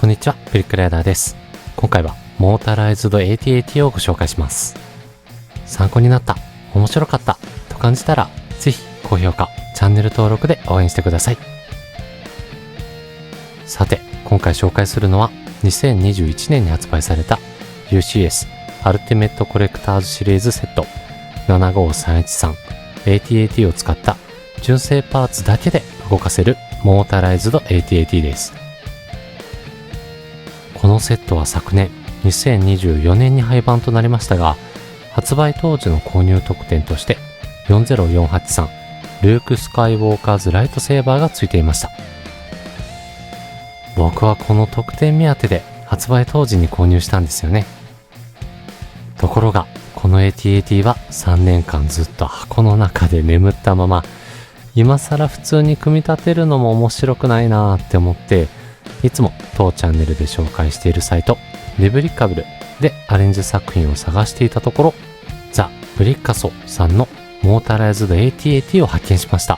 こんにちは、ブリックライダーです。今回はモータライズド AT-AT をご紹介します。参考になった、面白かったと感じたら、ぜひ高評価、チャンネル登録で応援してください。さて、今回紹介するのは2021年に発売された UCS アルティメットコレクターズシリーズセット 75313 AT-AT を使った純正パーツだけで動かせるモータライズド AT-AT です。このセットは昨年2024年に廃盤となりましたが、発売当時の購入特典として40483ルークスカイウォーカーズライトセーバーが付いていました。僕はこの特典目当てで発売当時に購入したんですよね。ところがこの AT-AT は3年間ずっと箱の中で眠ったまま、今更普通に組み立てるのも面白くないなーって思って、いつも当チャンネルで紹介しているサイトリブリッカブルでアレンジ作品を探していたところ、ザ・ブリッカソさんのモータライズド AT-AT を発見しました。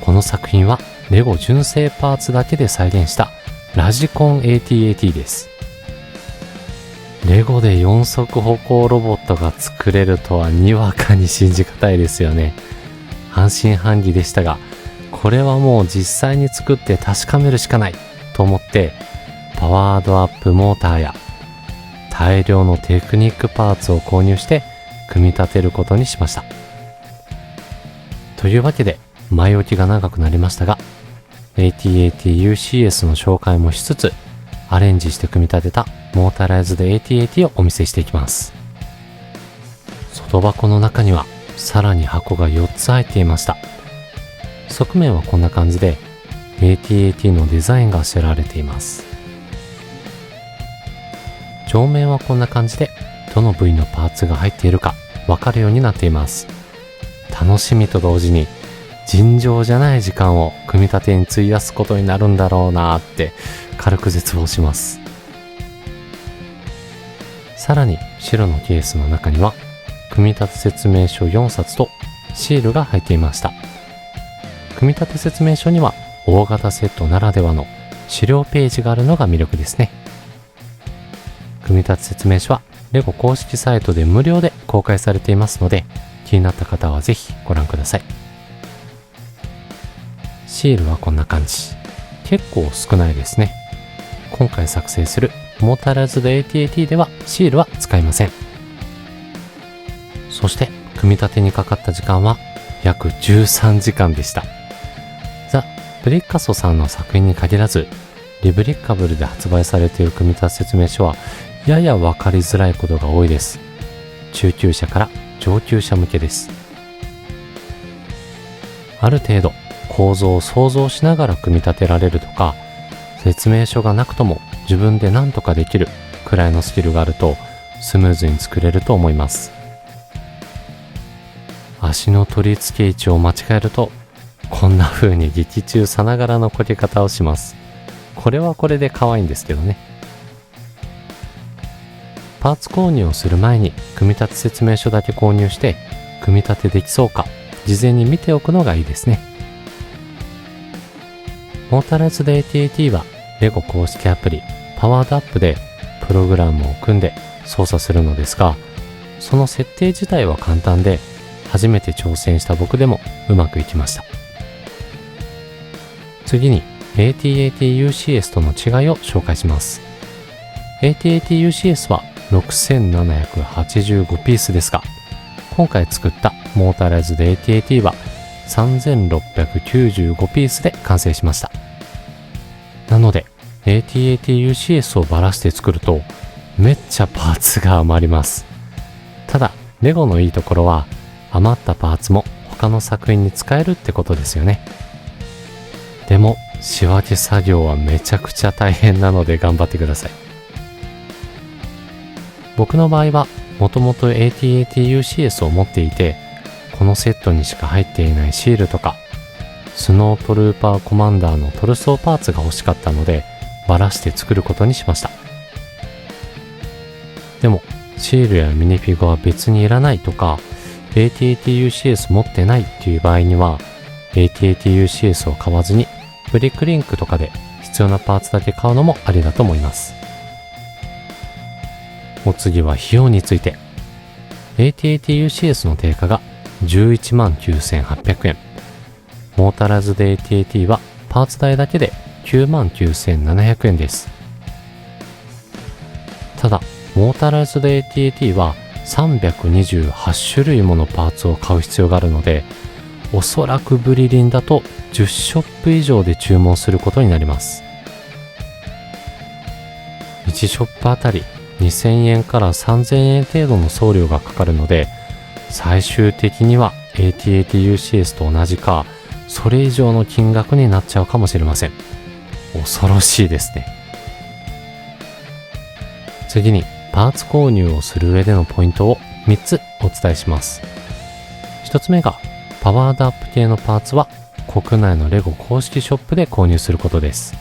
この作品はレゴ純正パーツだけで再現したラジコン AT-AT です。レゴで4足歩行ロボットが作れるとはにわかに信じがたいですよね。半信半疑でしたが、これはもう実際に作って確かめるしかないと思って、パワードアップモーターや大量のテクニックパーツを購入して組み立てることにしました。というわけで前置きが長くなりましたが、 AT-AT UCS の紹介もしつつ、アレンジして組み立てたモータライズド AT-AT をお見せしていきます。外箱の中にはさらに箱が4つ入っていました。側面はこんな感じで AT-AT のデザインがあしらわれています。上面はこんな感じでどの部位のパーツが入っているかわかるようになっています。楽しみと同時に尋常じゃない時間を組み立てに費やすことになるんだろうなーって軽く絶望します。さらに白のケースの中には組み立て説明書4冊とシールが入っていました。組み立て説明書には大型セットならではの資料ページがあるのが魅力ですね。組み立て説明書はレゴ公式サイトで無料で公開されていますので、気になった方はぜひご覧ください。シールはこんな感じ。結構少ないですね。今回作成するモータライズド AT-AT ではシールは使いません。そして組み立てにかかった時間は約13時間でした。ザ・ブリッカソさんの作品に限らず、リブリッカブルで発売されている組み立て説明書はやや分かりづらいことが多いです。中級者から上級者向けです。ある程度構造を想像しながら組み立てられるとか、説明書がなくとも自分で何とかできるくらいのスキルがあるとスムーズに作れると思います。足の取り付け位置を間違えるとこんな風に劇中さながらのこけ方をします。これはこれで可愛いんですけどね。パーツ購入をする前に組み立て説明書だけ購入して、組み立てできそうか事前に見ておくのがいいですね。モータライズド AT-AT はレゴ公式アプリパワードアップでプログラムを組んで操作するのですが、その設定自体は簡単で、初めて挑戦した僕でもうまくいきました。次に AT-AT UCS との違いを紹介します。AT-AT UCS は6785ピースですが、今回作ったモータライズド AT-AT は3695ピースで完成しました。なので AT-AT UCS をばらして作るとめっちゃパーツが余ります。ただレゴのいいところは、余ったパーツも他の作品に使えるってことですよね。でも仕分け作業はめちゃくちゃ大変なので頑張ってください。僕の場合はもともと AT-AT UCS を持っていて、このセットにしか入っていないシールとかスノートルーパーコマンダーのトルソーパーツが欲しかったので、ばらして作ることにしました。でもシールやミニフィグは別にいらないとか、AT-AT UCS 持ってないっていう場合には AT-AT UCS を買わずにブリックリンクとかで必要なパーツだけ買うのもありだと思います。お次は費用について。AT-AT-UCS の定価が119,800円。モータライズド AT-AT はパーツ代だけで99,700円です。ただ、モータライズド AT-AT は328種類ものパーツを買う必要があるので、おそらくブリリンだと10ショップ以上で注文することになります。1ショップあたり2000円から3000円程度の送料がかかるので、最終的には AT-AT-UCS と同じか、それ以上の金額になっちゃうかもしれません。恐ろしいですね。次に、パーツ購入をする上でのポイントを3つお伝えします。1つ目が、パワードアップ系のパーツは国内のレゴ公式ショップで購入することです。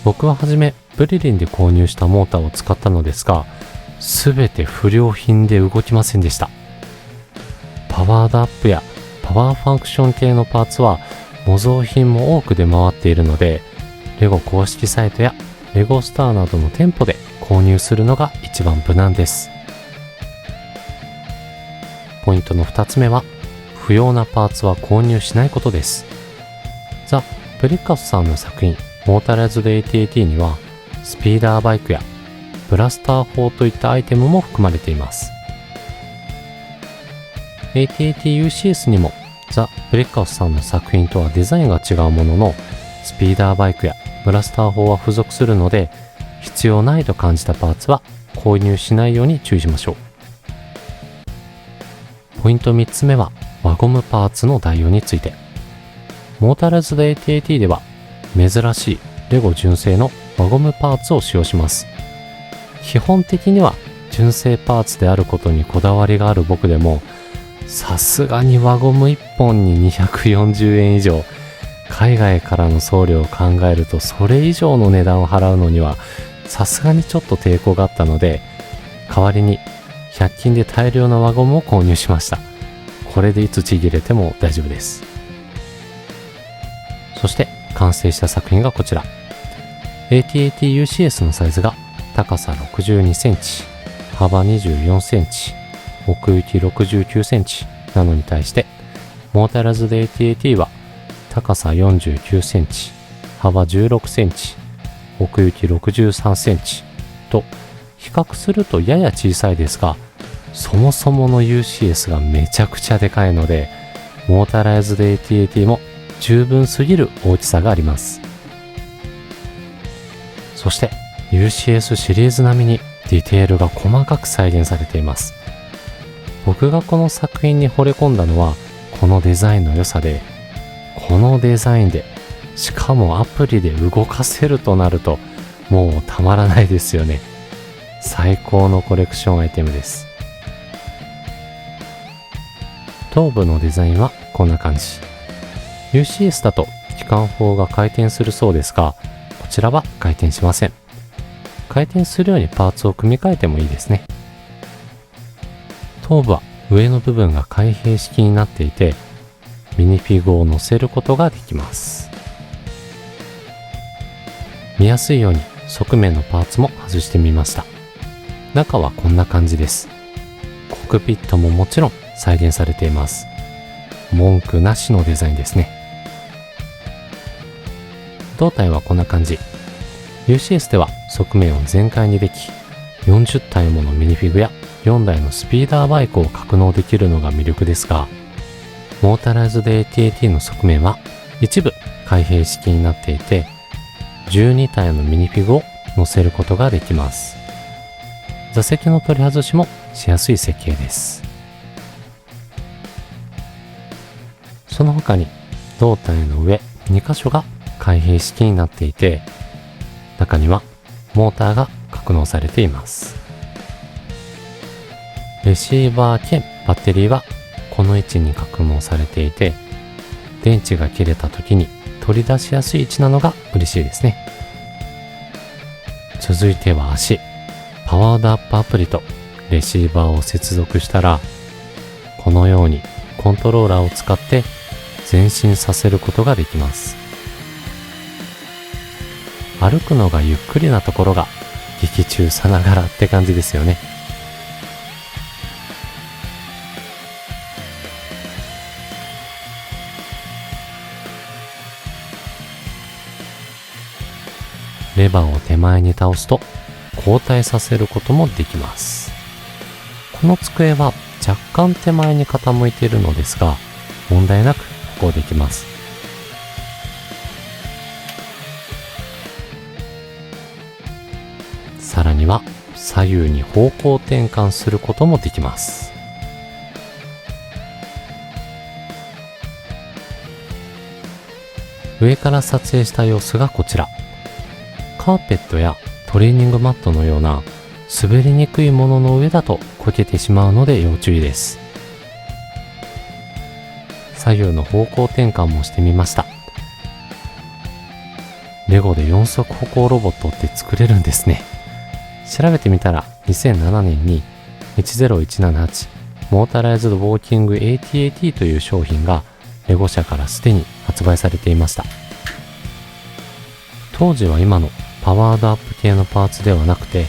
僕ははじめブリリンで購入したモーターを使ったのですが、すべて不良品で動きませんでした。パワードアップやパワーファンクション系のパーツは模造品も多く出回っているので、レゴ公式サイトやレゴスターなどの店舗で購入するのが一番無難です。ポイントの2つ目は、不要なパーツは購入しないことです。ザ・プリカスさんの作品、モータライズド AT-AT には、スピーダーバイクやブラスター砲といったアイテムも含まれています。AT-AT-UCS にも、ザ・プリカスさんの作品とはデザインが違うものの、スピーダーバイクやブラスター砲は付属するので、必要ないと感じたパーツは購入しないように注意しましょう。ポイント3つ目は、輪ゴムパーツの代用について。モータライズド AT-AT では、珍しいレゴ純正の輪ゴムパーツを使用します。基本的には純正パーツであることにこだわりがある僕でも、さすがに輪ゴム1本に240円以上、海外からの送料を考えるとそれ以上の値段を払うのにはさすがにちょっと抵抗があったので、代わりに100均で大量な輪ゴムを購入しました。これでいつちぎれても大丈夫です。そして完成した作品がこちら。AT-AT-UCS のサイズが高さ62センチ、幅24センチ、奥行き69センチなのに対して、モータライズド AT-AT は高さ49センチ、幅16センチ、奥行き63センチと、比較するとやや小さいですが、そもそもの UCS がめちゃくちゃでかいので、モータライズド AT-AT も十分すぎる大きさがあります。そして UCS シリーズ並みにディテールが細かく再現されています。僕がこの作品に惚れ込んだのはこのデザインの良さで、このデザインでしかもアプリで動かせるとなるともうたまらないですよね。最高のコレクションアイテムです。頭部のデザインはこんな感じ。UCS だと機関砲が回転するそうですが、こちらは回転しません。回転するようにパーツを組み替えてもいいですね。頭部は上の部分が開閉式になっていて、ミニフィグを乗せることができます。見やすいように側面のパーツも外してみました。中はこんな感じです。コックピットももちろん再現されています。文句なしのデザインですね。胴体はこんな感じ。UCS では側面を全開にでき、40体ものミニフィグや4台のスピーダーバイクを格納できるのが魅力ですが、モータライズド AT-AT の側面は一部開閉式になっていて、12体のミニフィグを乗せることができます。座席の取り外しもしやすい設計です。その他に胴体の上2箇所が開閉式になっていて、中にはモーターが格納されています。レシーバー兼バッテリーはこの位置に格納されていて、電池が切れた時に取り出しやすい位置なのが嬉しいですね。続いては足。パワードアップアプリとレシーバーを接続したら、このようにコントローラーを使って前進させることができます。歩くのがゆっくりなところが劇中さながらって感じですよね。レバーを手前に倒すと後退させることもできます。この机は若干手前に傾いているのですが、問題なく歩行できます。さらには左右に方向転換することもできます。上から撮影した様子がこちら。カーペットやトレーニングマットのような滑りにくいものの上だとこけてしまうので要注意です。左右の方向転換もしてみました。レゴで4足歩行ロボットって作れるんですね。調べてみたら2007年に10178モータライズドウォーキング AT-AT という商品がレゴ社からすでに発売されていました。当時は今のパワードアップ系のパーツではなくて、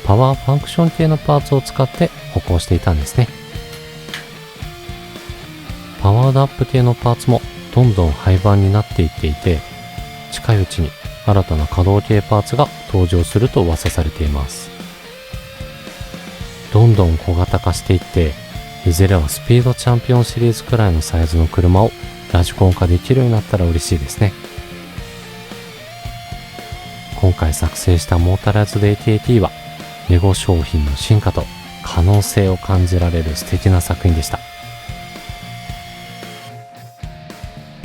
パワーファンクション系のパーツを使って歩行していたんですね。パワードアップ系のパーツもどんどん廃盤になっていっていて、近いうちに新たな稼働系パーツが登場すると噂されています。どんどん小型化していって、いずれはスピードチャンピオンシリーズくらいのサイズの車をラジコン化できるようになったら嬉しいですね。今回作成したモータライズド AT-AT はレゴ商品の進化と可能性を感じられる素敵な作品でした。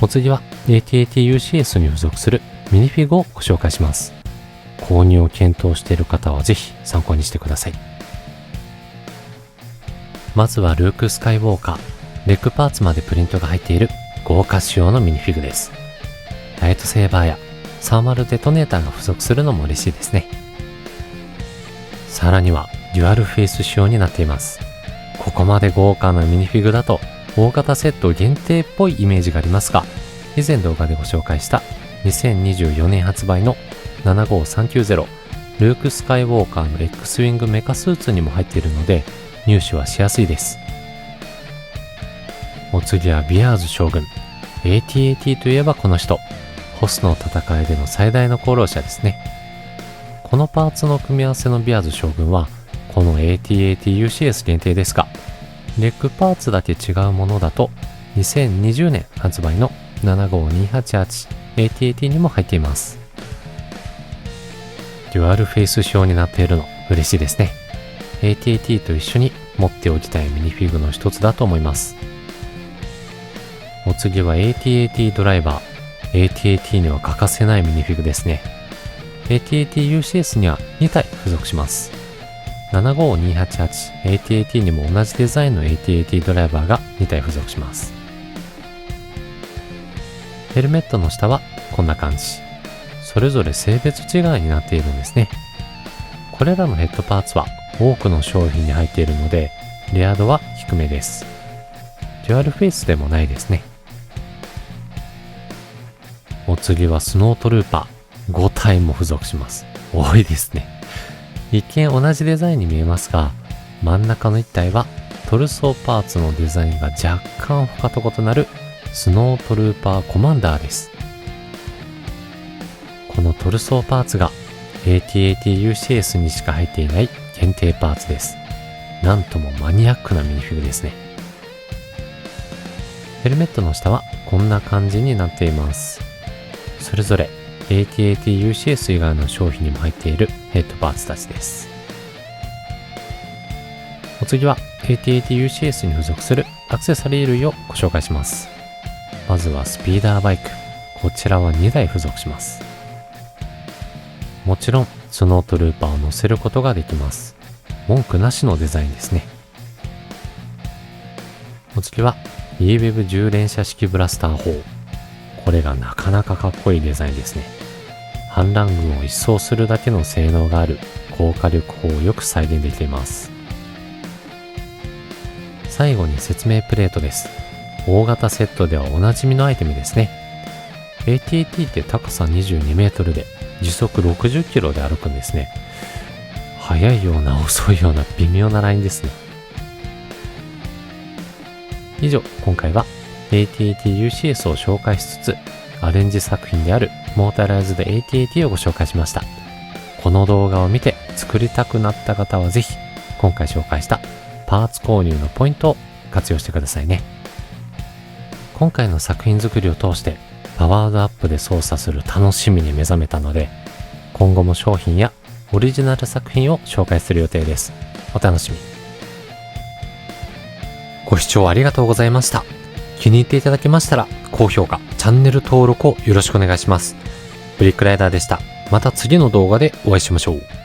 お次は AT-AT-UCS に付属するミニフィグをご紹介します。購入を検討している方はぜひ参考にしてください。まずはルーク・スカイウォーカー、レッグパーツまでプリントが入っている豪華仕様のミニフィグです。ライトセーバーやサーマルデトネーターが付属するのも嬉しいですね。さらにはデュアルフェイス仕様になっています。ここまで豪華なミニフィグだと大型セット限定っぽいイメージがありますが、以前動画でご紹介した2024年発売の75390ルーク・スカイウォーカーの X ウィングメカスーツにも入っているので入手はしやすいです。お次はビアーズ将軍。 AT-AT といえばこの人、ホスの戦いでの最大の功労者ですね。このパーツの組み合わせのビアーズ将軍はこの AT-AT-UCS 限定ですが、レッグパーツだけ違うものだと2020年発売の 75288AT-AT にも入っています。デュアルフェイス仕様になっているの嬉しいですね。AT-AT と一緒に持っておきたいミニフィグの一つだと思います。お次は AT-AT ドライバー。AT-AT には欠かせないミニフィグですね。AT-AT-UCS には2体付属します。75288AT-AT にも同じデザインの AT-AT ドライバーが2体付属します。ヘルメットの下はこんな感じ。それぞれ性別違いになっているんですね。これらのヘッドパーツは多くの商品に入っているのでレア度は低めです。デュアルフェイスでもないですね。お次はスノートルーパー。5体も付属します。多いですね。一見同じデザインに見えますが、真ん中の1体はトルソーパーツのデザインが若干他と異なるスノートルーパーコマンダーです。このトルソーパーツが AT-AT-UCS にしか入っていない限定パーツです。なんともマニアックなミニフィグですね。ヘルメットの下はこんな感じになっています。それぞれ AT-AT-UCS 以外の商品にも入っているヘッドパーツたちです。お次は AT-AT-UCS に付属するアクセサリー類をご紹介します。まずはスピーダーバイク。こちらは2台付属します。もちろんスノートルーパーを乗せることができます。文句なしのデザインですね。お次は eWeb 10連射式ブラスター砲。これがなかなかかっこいいデザインですね。反乱軍を一掃するだけの性能がある高火力砲をよく再現できています。最後に説明プレートです。大型セットではおなじみのアイテムですね。AT-AT って高さ22メートルで時速60キロで歩くんですね。速いような遅いような微妙なラインですね。以上、今回は AT-AT-UCS を紹介しつつ、アレンジ作品であるモータライズド AT-AT をご紹介しました。この動画を見て作りたくなった方はぜひ、今回紹介したパーツ購入のポイントを活用してくださいね。今回の作品作りを通してパワードアップで操作する楽しみに目覚めたので、今後も商品やオリジナル作品を紹介する予定です。お楽しみに。ご視聴ありがとうございました。気に入っていただけましたら高評価、チャンネル登録をよろしくお願いします。ブリックライダーでした。また次の動画でお会いしましょう。